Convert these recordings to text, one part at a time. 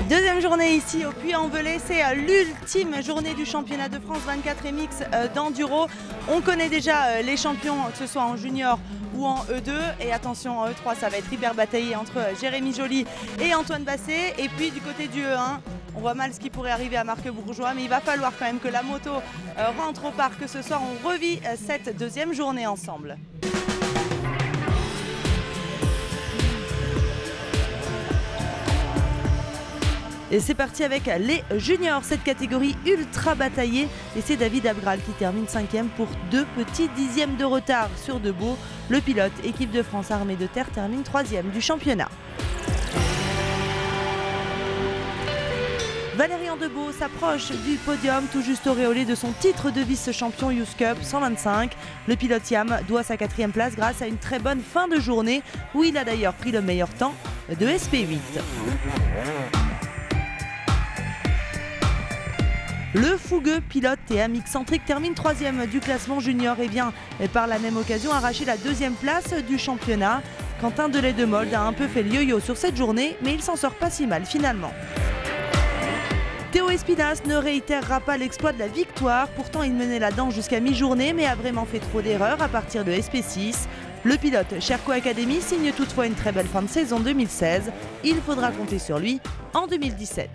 Deuxième journée ici au Puy-en-Velay, c'est l'ultime journée du championnat de France 24 et mix d'enduro. On connaît déjà les champions, que ce soit en junior ou en E2. Et attention, en E3, ça va être hyper bataillé entre Jérémy Joly et Antoine Basset. Et puis du côté du E1, on voit mal ce qui pourrait arriver à Marc Bourgeois, mais il va falloir quand même que la moto rentre au parc ce soir. On revit cette deuxième journée ensemble. Et c'est parti avec les juniors, cette catégorie ultra bataillée. Et c'est David Abgral qui termine 5e pour 2 petits dixièmes de retard sur Debout. Le pilote, équipe de France Armée de Terre, termine 3e du championnat. Valérian Debeau s'approche du podium, tout juste auréolé de son titre de vice-champion Youth Cup 125. Le pilote Yam doit sa 4e place grâce à une très bonne fin de journée où il a d'ailleurs pris le meilleur temps de SP8. Le fougueux pilote et amic centrique termine 3e du classement junior et vient par la même occasion arracher la 2e place du championnat. Quentin Delay-de-Mold a un peu fait le yo-yo sur cette journée, mais il s'en sort pas si mal finalement. Théo Espinas ne réitérera pas l'exploit de la victoire, pourtant il menait la danse jusqu'à mi-journée mais a vraiment fait trop d'erreurs à partir de SP6. Le pilote Sherco Academy signe toutefois une très belle fin de saison 2016, il faudra compter sur lui en 2017.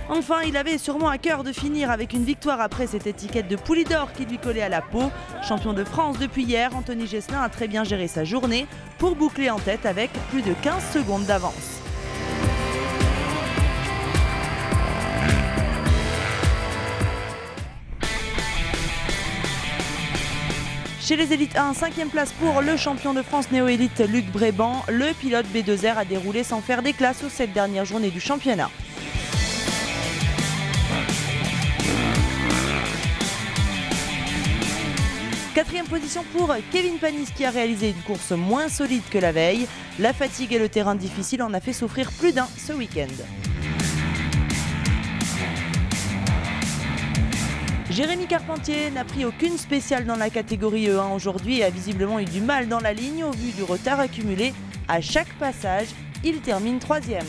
Enfin, il avait sûrement à cœur de finir avec une victoire après cette étiquette de poulie d'or qui lui collait à la peau. Champion de France depuis hier, Anthony Gesselin a très bien géré sa journée pour boucler en tête avec plus de 15 secondes d'avance. Chez les élites 1, 5e place pour le champion de France néo-élite Luc Bréban. Le pilote B2R a déroulé sans faire d'éclat sur cette dernière journée du championnat. 4e position pour Kevin Panis qui a réalisé une course moins solide que la veille. La fatigue et le terrain difficile en a fait souffrir plus d'un ce week-end. Jérémy Carpentier n'a pris aucune spéciale dans la catégorie E1 aujourd'hui et a visiblement eu du mal dans la ligne au vu du retard accumulé à chaque passage. Il termine 3e.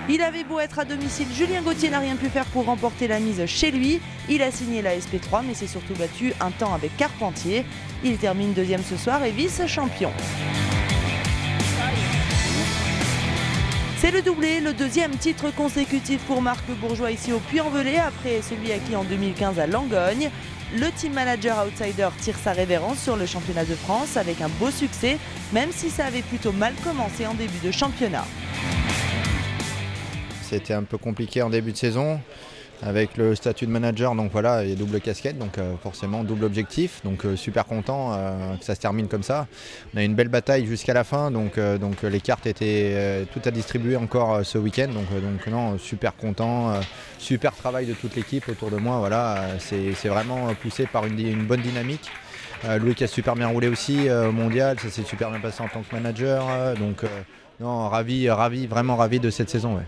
Il avait beau être à domicile, Julien Gauthier n'a rien pu faire pour remporter la mise chez lui. Il a signé la SP3 mais s'est surtout battu un temps avec Carpentier. Il termine 2e ce soir et vice-champion. C'est le doublé, le 2e titre consécutif pour Marc Bourgeois ici au Puy-en-Velay après celui acquis en 2015 à Langogne. Le team manager outsider tire sa révérence sur le championnat de France avec un beau succès, même si ça avait plutôt mal commencé en début de championnat. C'était un peu compliqué en début de saison avec le statut de manager, donc voilà, il y a double casquette, donc forcément double objectif, donc super content que ça se termine comme ça. On a eu une belle bataille jusqu'à la fin, donc les cartes étaient toutes à distribuer encore ce week-end, donc non, super content, super travail de toute l'équipe autour de moi, voilà, c'est vraiment poussé par une bonne dynamique. Louis qui a super bien roulé aussi au mondial, ça s'est super bien passé en tant que manager, donc non, ravi, vraiment ravi de cette saison. Ouais.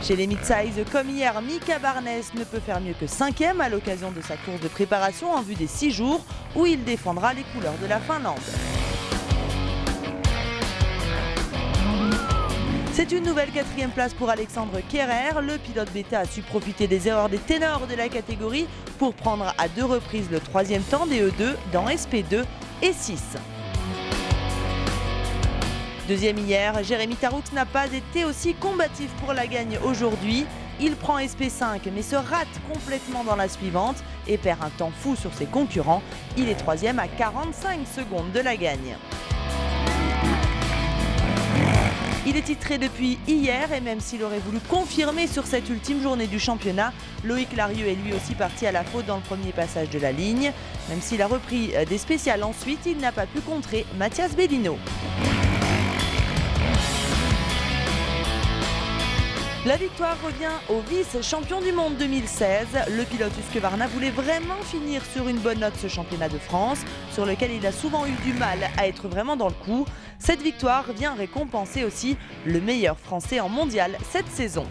Chez les mid-size, comme hier, Mika Barnes ne peut faire mieux que 5e à l'occasion de sa course de préparation en vue des 6 jours où il défendra les couleurs de la Finlande. C'est une nouvelle 4e place pour Alexandre Kerrer. Le pilote bêta a su profiter des erreurs des ténors de la catégorie pour prendre à 2 reprises le 3e temps des E2 dans SP2 et 6. 2e hier, Jérémy Taroux n'a pas été aussi combatif pour la gagne aujourd'hui. Il prend SP5 mais se rate complètement dans la suivante et perd un temps fou sur ses concurrents. Il est 3e à 45 secondes de la gagne. Il est titré depuis hier et même s'il aurait voulu confirmer sur cette ultime journée du championnat, Loïc Larieux est lui aussi parti à la faute dans le premier passage de la ligne. Même s'il a repris des spéciales ensuite, il n'a pas pu contrer Mathias Bellino. La victoire revient au vice-champion du monde 2016. Le pilote Husqvarna voulait vraiment finir sur une bonne note ce championnat de France, sur lequel il a souvent eu du mal à être vraiment dans le coup. Cette victoire vient récompenser aussi le meilleur Français en mondial cette saison.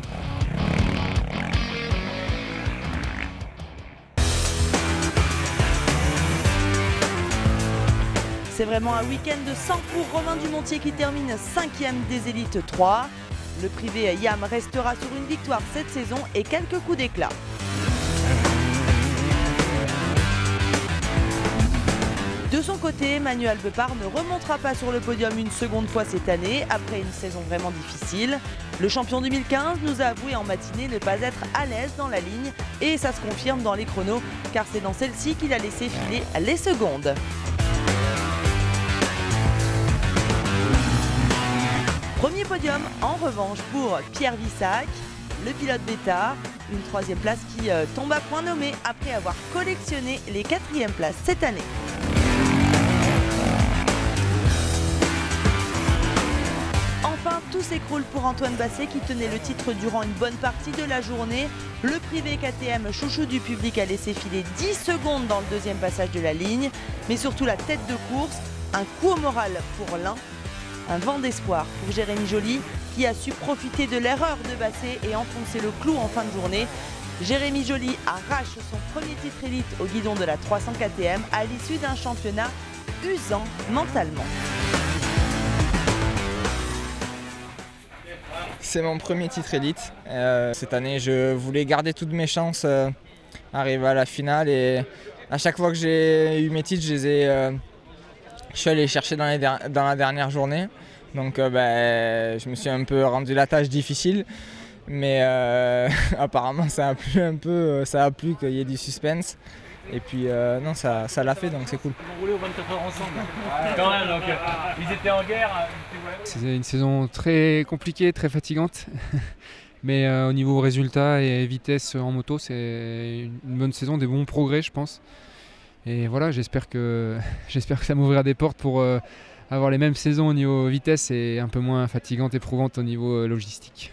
C'est vraiment un week-end de sang pour Romain Dumontier qui termine 5e des élites 3. Le privé YAM restera sur une victoire cette saison et quelques coups d'éclat. De son côté, Manuel Bepard ne remontera pas sur le podium une seconde fois cette année, après une saison vraiment difficile. Le champion 2015 nous a avoué en matinée ne pas être à l'aise dans la ligne et ça se confirme dans les chronos, car c'est dans celle-ci qu'il a laissé filer les secondes. Premier podium en revanche pour Pierre Vissac, le pilote bêta, une 3e place qui tombe à point nommé après avoir collectionné les 4e places cette année. Enfin, tout s'écroule pour Antoine Basset qui tenait le titre durant une bonne partie de la journée. Le privé KTM chouchou du public a laissé filer 10 secondes dans le 2e passage de la ligne, mais surtout la tête de course, un coup au moral pour l'un. Un vent d'espoir pour Jérémy Joly qui a su profiter de l'erreur de Basset et enfoncer le clou en fin de journée. Jérémy Joly arrache son premier titre élite au guidon de la 300 KTM à l'issue d'un championnat usant mentalement. C'est mon premier titre élite. Cette année, je voulais garder toutes mes chances, arriver à la finale et à chaque fois que j'ai eu mes titres, je suis allé chercher dans la dernière journée, donc je me suis un peu rendu la tâche difficile, mais apparemment ça a plu un peu, ça a plu qu'il y ait du suspense, et puis non, ça l'a fait, donc c'est cool. Ils ont roulé aux 24 heures ensemble, quand même, donc ils étaient en guerre. C'est une saison très compliquée, très fatigante, mais au niveau résultat et vitesse en moto, c'est une bonne saison, des bons progrès je pense. Et voilà, j'espère que ça m'ouvrira des portes pour avoir les mêmes saisons au niveau vitesse et un peu moins fatigantes, éprouvantes au niveau logistique.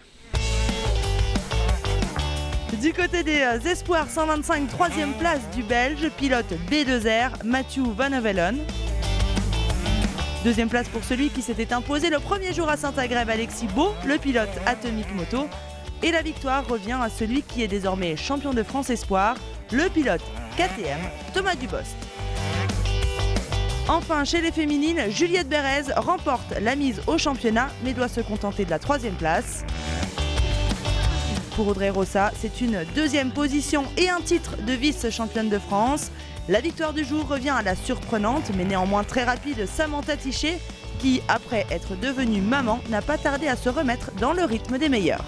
Du côté des espoirs 125, 3e place du Belge, pilote B2R, Mathieu Van Havelen. 2e place pour celui qui s'était imposé le premier jour à Saint-Agrève, Alexis Beau, le pilote Atomic Moto. Et la victoire revient à celui qui est désormais champion de France espoir, le pilote KTM, Thomas Dubost. Enfin, chez les féminines, Juliette Bérez remporte la mise au championnat, mais doit se contenter de la 3e place. Pour Audrey Rossa, c'est une 2e position et un titre de vice-championne de France. La victoire du jour revient à la surprenante, mais néanmoins très rapide Samantha Tichet, qui, après être devenue maman, n'a pas tardé à se remettre dans le rythme des meilleurs.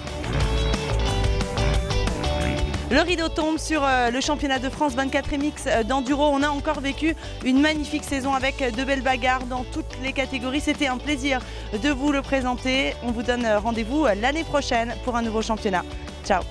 Le rideau tombe sur le championnat de France 24 MX d'enduro. On a encore vécu une magnifique saison avec de belles bagarres dans toutes les catégories. C'était un plaisir de vous le présenter. On vous donne rendez-vous l'année prochaine pour un nouveau championnat. Ciao!